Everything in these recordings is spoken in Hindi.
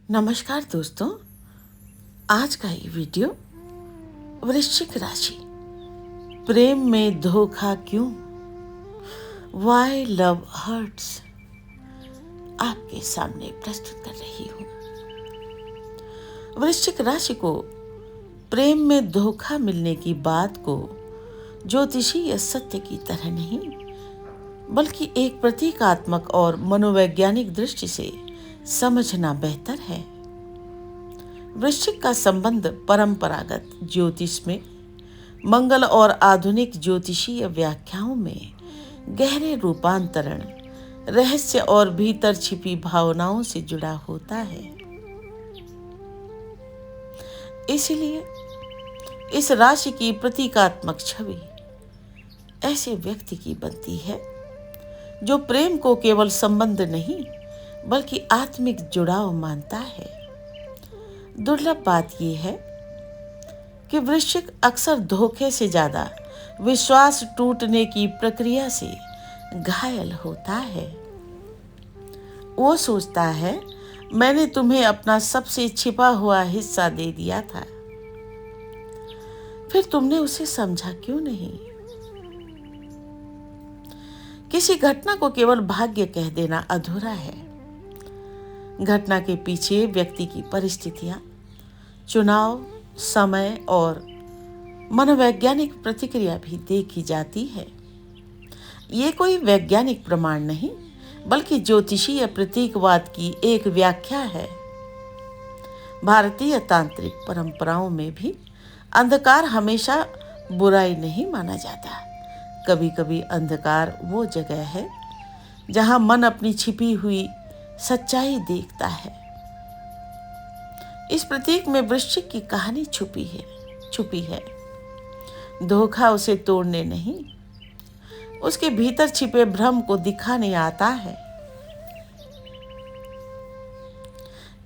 नमस्कार दोस्तों, आज का ये वीडियो वृश्चिक राशि प्रेम में धोखा क्यों, वाई लव हर्ट्स आपके सामने प्रस्तुत कर रही हूँ। वृश्चिक राशि को प्रेम में धोखा मिलने की बात को ज्योतिषीय सत्य की तरह नहीं बल्कि एक प्रतीकात्मक और मनोवैज्ञानिक दृष्टि से समझना बेहतर है। वृश्चिक का संबंध परंपरागत ज्योतिष में मंगल और आधुनिक ज्योतिषीय व्याख्याओं में गहरे रूपांतरण, रहस्य और भीतर छिपी भावनाओं से जुड़ा होता है। इसलिए इस राशि की प्रतीकात्मक छवि ऐसे व्यक्ति की बनती है जो प्रेम को केवल संबंध नहीं बल्कि आत्मिक जुड़ाव मानता है। दुर्लभ बात यह है कि वृश्चिक अक्सर धोखे से ज्यादा विश्वास टूटने की प्रक्रिया से घायल होता है। वो सोचता है, मैंने तुम्हें अपना सबसे छिपा हुआ हिस्सा दे दिया था, फिर तुमने उसे समझा क्यों नहीं? किसी घटना को केवल भाग्य कह देना अधूरा है। घटना के पीछे व्यक्ति की परिस्थितियां, चुनाव, समय और मनोवैज्ञानिक प्रतिक्रिया भी देखी जाती है। ये कोई वैज्ञानिक प्रमाण नहीं बल्कि ज्योतिषीय प्रतीकवाद की एक व्याख्या है। भारतीय तांत्रिक परंपराओं में भी अंधकार हमेशा बुराई नहीं माना जाता। कभी कभी अंधकार वो जगह है जहां मन अपनी छिपी हुई सच्चाई देखता है। इस प्रतीक में वृश्चिक की कहानी छुपी है। धोखा उसे तोड़ने नहीं, उसके भीतर छिपे भ्रम को दिखाने आता है।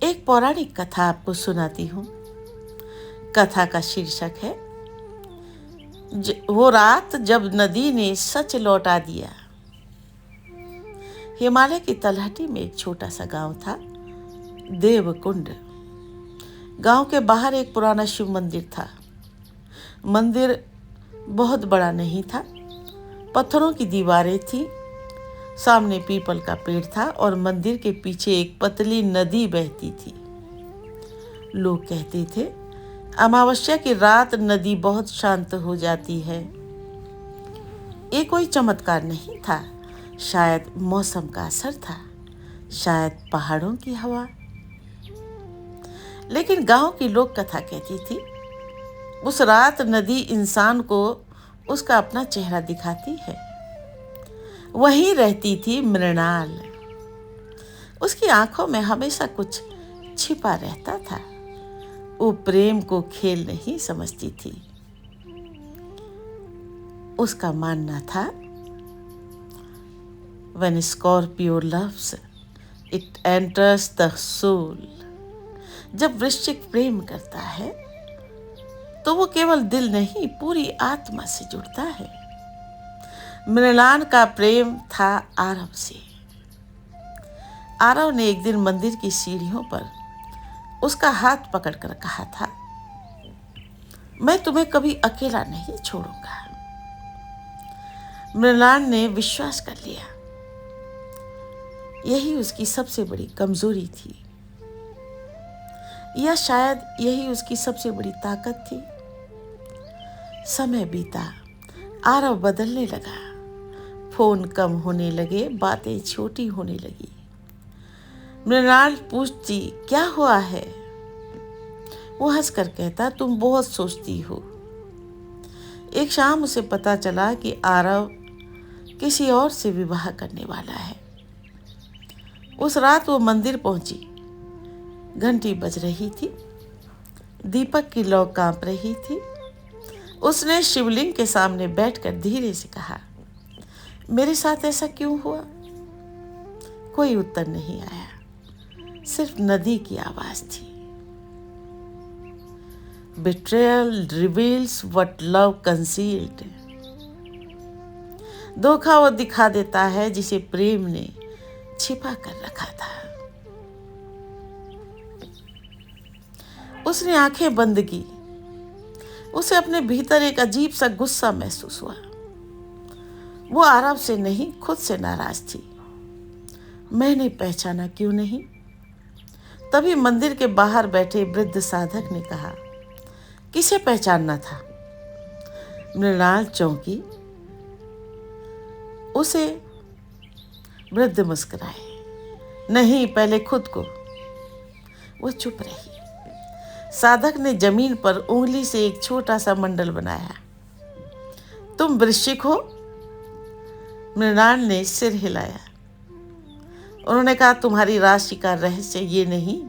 एक पौराणिक कथा आपको सुनाती हूँ। कथा का शीर्षक है वो रात जब नदी ने सच लौटा दिया। हिमालय की तलहटी में एक छोटा सा गांव था, देवकुंड। गांव के बाहर एक पुराना शिव मंदिर था। मंदिर बहुत बड़ा नहीं था, पत्थरों की दीवारें थी, सामने पीपल का पेड़ था और मंदिर के पीछे एक पतली नदी बहती थी। लोग कहते थे, अमावस्या की रात नदी बहुत शांत हो जाती है। ये कोई चमत्कार नहीं था, शायद मौसम का असर था, शायद पहाड़ों की हवा। लेकिन गांव की लोक कथा कहती थी, उस रात नदी इंसान को उसका अपना चेहरा दिखाती है। वहीं रहती थी मृणाल। उसकी आंखों में हमेशा कुछ छिपा रहता था। वो प्रेम को खेल नहीं समझती थी। उसका मानना था, When Scorpio loves, it enters the soul. जब वृश्चिक प्रेम करता है तो वो केवल दिल नहीं पूरी आत्मा से जुड़ता है। मृणाल का प्रेम था आरव से। आरव ने एक दिन मंदिर की सीढ़ियों पर उसका हाथ पकड़कर कहा था, मैं तुम्हें कभी अकेला नहीं छोड़ूंगा। मृणाल ने विश्वास कर लिया। यही उसकी सबसे बड़ी कमजोरी थी, या शायद यही उसकी सबसे बड़ी ताकत थी। समय बीता, आरव बदलने लगा। फोन कम होने लगे, बातें छोटी होने लगी। मृणाल पूछती, क्या हुआ है? वो हंसकर कहता, तुम बहुत सोचती हो। एक शाम उसे पता चला कि आरव किसी और से विवाह करने वाला है। उस रात वो मंदिर पहुंची। घंटी बज रही थी, दीपक की लौ कांप रही थी। उसने शिवलिंग के सामने बैठकर धीरे से कहा, मेरे साथ ऐसा क्यों हुआ? कोई उत्तर नहीं आया, सिर्फ नदी की आवाज थी। Betrayal reveals what love concealed. धोखा वो दिखा देता है जिसे प्रेम ने छिपा कर रखा था। उसने आंखें बंद की। उसे अपने भीतर एक अजीब सा गुस्सा महसूस हुआ। वो आरव से नहीं, खुद से नाराज थी। मैंने पहचाना क्यों नहीं? तभी मंदिर के बाहर बैठे वृद्ध साधक ने कहा, किसे पहचानना था? मृणाल चौंकी। उसे। वृद्ध मुस्कुराए। नहीं, पहले खुद को। वो चुप रही। साधक ने जमीन पर उंगली से एक छोटा सा मंडल बनाया। तुम वृश्चिक हो? मृणाल ने सिर हिलाया। उन्होंने कहा, तुम्हारी राशि का रहस्य ये नहीं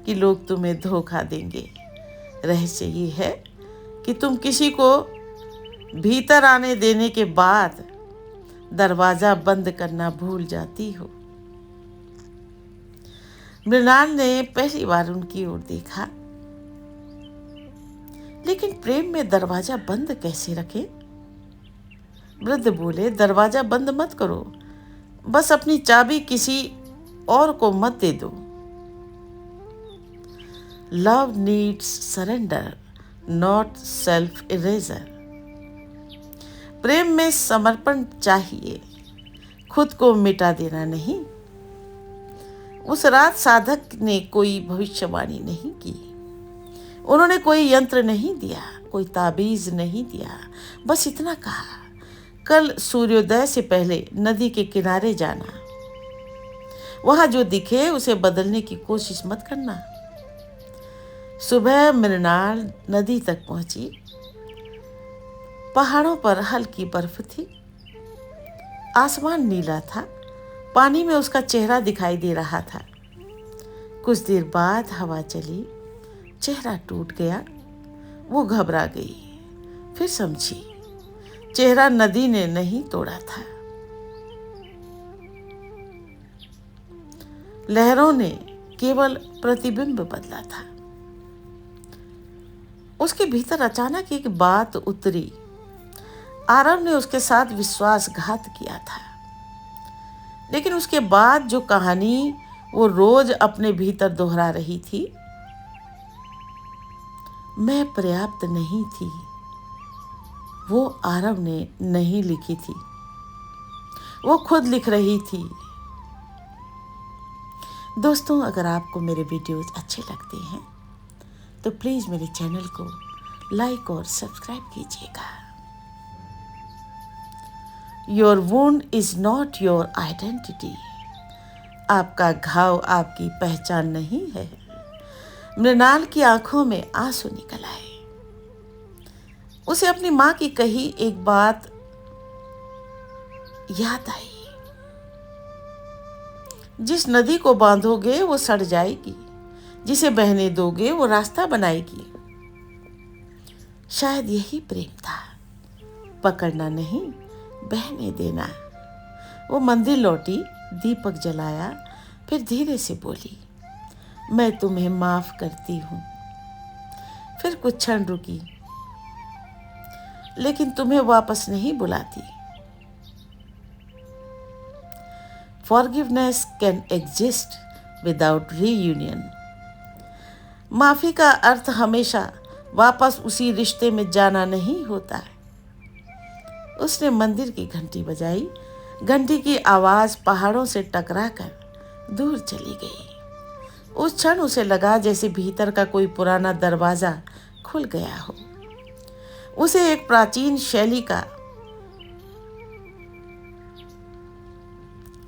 कि लोग तुम्हें धोखा देंगे। रहस्य ये है कि तुम किसी को भीतर आने देने के बाद दरवाजा बंद करना भूल जाती हो। मृणाल ने पहली बार उनकी ओर देखा। लेकिन प्रेम में दरवाजा बंद कैसे रखे? वृद्ध बोले, दरवाजा बंद मत करो, बस अपनी चाबी किसी और को मत दे दो। Love needs surrender, not self erasure. प्रेम में समर्पण चाहिए, खुद को मिटा देना नहीं। उस रात साधक ने कोई भविष्यवाणी नहीं की। उन्होंने कोई यंत्र नहीं दिया, कोई ताबीज नहीं दिया। बस इतना कहा, कल सूर्योदय से पहले नदी के किनारे जाना। वहां जो दिखे उसे बदलने की कोशिश मत करना। सुबह मृणाल नदी तक पहुंची। पहाड़ों पर हल्की बर्फ थी। आसमान नीला था। पानी में उसका चेहरा दिखाई दे रहा था। कुछ देर बाद हवा चली, चेहरा टूट गया। वो घबरा गई। फिर समझी, चेहरा नदी ने नहीं तोड़ा था, लहरों ने केवल प्रतिबिंब बदला था। उसके भीतर अचानक एक बात उतरी। आरव ने उसके साथ विश्वासघात किया था, लेकिन उसके बाद जो कहानी वो रोज अपने भीतर दोहरा रही थी, मैं पर्याप्त नहीं थी, वो आरव ने नहीं लिखी थी, वो खुद लिख रही थी। दोस्तों, अगर आपको मेरे वीडियोस अच्छे लगते हैं तो प्लीज़ मेरे चैनल को लाइक और सब्सक्राइब कीजिएगा। Your wound is not your identity. आपका घाव आपकी पहचान नहीं है। मृणाल की आंखों में आंसू निकल आए। उसे अपनी माँ की कही एक बात याद आई, जिस नदी को बांधोगे वो सड़ जाएगी, जिसे बहने दोगे वो रास्ता बनाएगी। शायद यही प्रेम था, पकड़ना नहीं, बहने देना। वो मंदिर लौटी, दीपक जलाया, फिर धीरे से बोली, मैं तुम्हें माफ करती हूं। फिर कुछ क्षण रुकी, लेकिन तुम्हें वापस नहीं बुलाती। Forgiveness can exist without reunion. माफी का अर्थ हमेशा वापस उसी रिश्ते में जाना नहीं होता है। उसने मंदिर की घंटी बजाई। घंटी की आवाज पहाड़ों से टकराकर दूर चली गई। उस क्षण उसे लगा जैसे भीतर का कोई पुराना दरवाजा खुल गया हो। उसे एक प्राचीन शैली का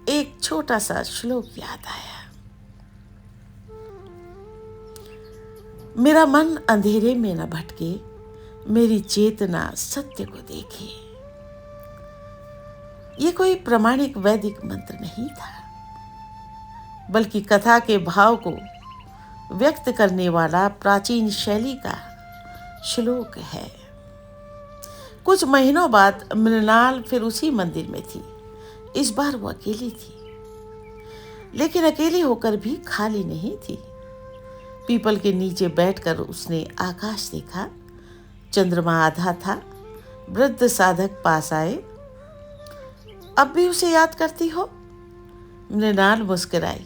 एक छोटा सा श्लोक याद आया। मेरा मन अंधेरे में न भटके, मेरी चेतना सत्य को देखे। ये कोई प्रामाणिक वैदिक मंत्र नहीं था, बल्कि कथा के भाव को व्यक्त करने वाला प्राचीन शैली का श्लोक है। कुछ महीनों बाद मृणाल फिर उसी मंदिर में थी। इस बार वो अकेली थी, लेकिन अकेली होकर भी खाली नहीं थी। पीपल के नीचे बैठकर उसने आकाश देखा। चंद्रमा आधा था। वृद्ध साधक पास आए। अब भी उसे याद करती हो? मृणाल मुस्कुराई।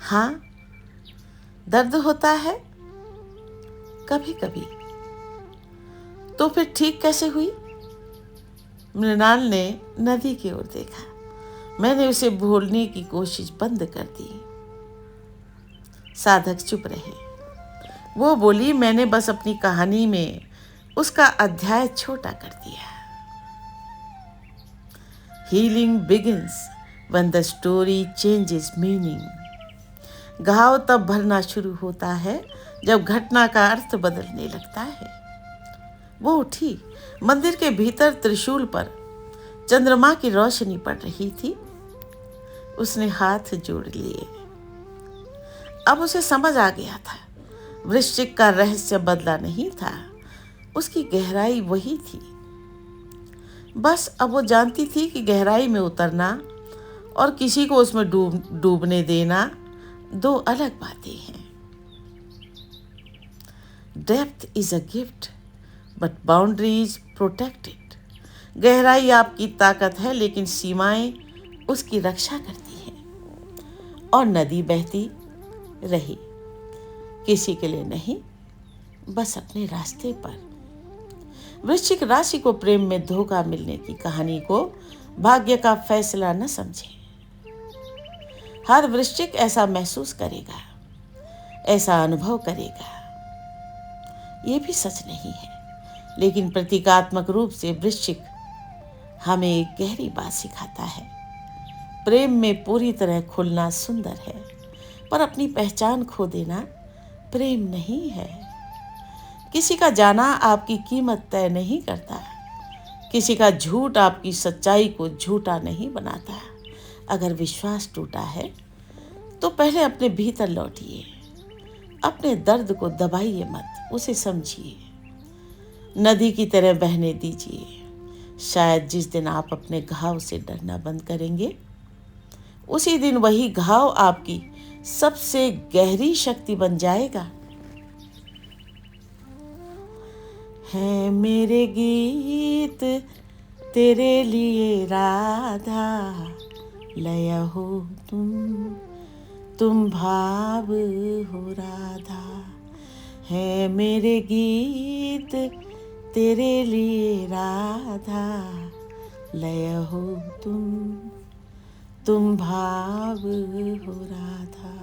हाँ, दर्द होता है। कभी कभी। तो फिर ठीक कैसे हुई? मृणाल ने नदी की ओर देखा। मैंने उसे भूलने की कोशिश बंद कर दी। साधक चुप रहे। वो बोली, मैंने बस अपनी कहानी में उसका अध्याय छोटा कर दिया। Healing begins when the story changes meaning. घाव तब भरना शुरू होता है जब घटना का अर्थ बदलने लगता है। वो उठी। मंदिर के भीतर त्रिशूल पर चंद्रमा की रोशनी पड़ रही थी। उसने हाथ जोड़ लिए। अब उसे समझ आ गया था, वृश्चिक का रहस्य बदला नहीं था, उसकी गहराई वही थी। बस अब वो जानती थी कि गहराई में उतरना और किसी को उसमें डूबने देना दो अलग बातें हैं। Depth is a gift but boundaries protected. गहराई आपकी ताकत है, लेकिन सीमाएं उसकी रक्षा करती हैं। और नदी बहती रही, किसी के लिए नहीं, बस अपने रास्ते पर। वृश्चिक राशि को प्रेम में धोखा मिलने की कहानी को भाग्य का फैसला न समझे। हर वृश्चिक ऐसा महसूस करेगा, ऐसा अनुभव करेगा। ये भी सच नहीं है, लेकिन प्रतीकात्मक रूप से वृश्चिक हमें एक गहरी बात सिखाता है। प्रेम में पूरी तरह खुलना सुंदर है, पर अपनी पहचान खो देना प्रेम नहीं है। किसी का जाना आपकी कीमत तय नहीं करता। किसी का झूठ आपकी सच्चाई को झूठा नहीं बनाता। अगर विश्वास टूटा है तो पहले अपने भीतर लौटिए। अपने दर्द को दबाइए मत, उसे समझिए। नदी की तरह बहने दीजिए। शायद जिस दिन आप अपने घाव से डरना बंद करेंगे, उसी दिन वही घाव आपकी सबसे गहरी शक्ति बन जाएगा। है मेरे गीत तेरे लिए राधा, लय हो तुम भाव हो राधा। है मेरे गीत तेरे लिए राधा, लय हो तुम भाव हो राधा।